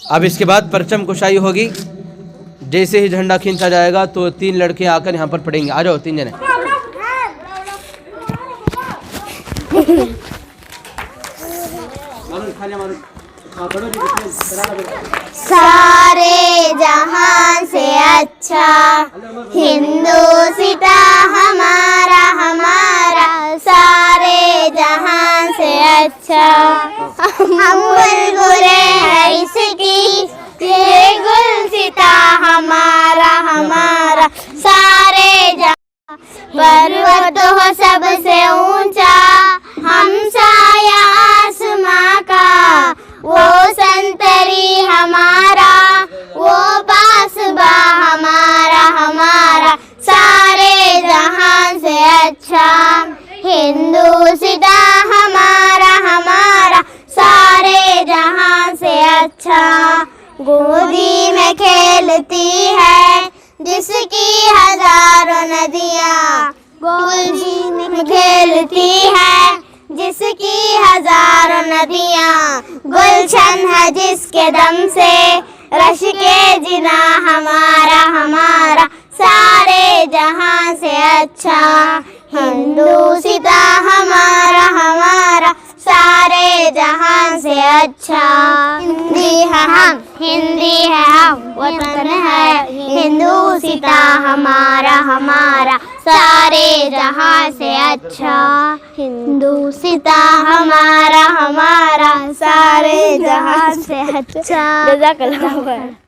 अब इसके बाद परचम कुशाई होगी। जैसे ही झंडा खींचा जाएगा तो 3 लड़के आकर यहाँ पर पड़ेंगे। आ जाओ 3 जने। सारे जहां से अच्छा हिंदुस्तां हमारा हमारा, सारे जहां से अच्छा। हम बुलबुले हैं इसकी, ये गुलसिता हमारा हमारा, सारे जहां। पर्वत हो सबसे ऊंचा, हम साया आसमां का, वो संतरी हमारा, वो पासबा हमारा हमारा, सारे जहां से अच्छा हिंदुस्तां हमारा हमारा, सारे जहां से अच्छा। गोदी में खेलती है जिसकी हजारों नदियाँ, गोदी में खेलती है जिसकी हजारों नदियाँ, गुलशन है जिसके दम से रश के जिना हमारा हमारा, सारे जहां से अच्छा हिंदुस्तां हमारा हमारा, सारे जहां से अच्छा। हिंदी है हम, हिंदी है हम, वतन है हिंदुस्तां हमारा हमारा, सारे जहां से अच्छा हिंदुस्तां हमारा हमारा, सारे जहां से अच्छा। जज़ाकल्लाह।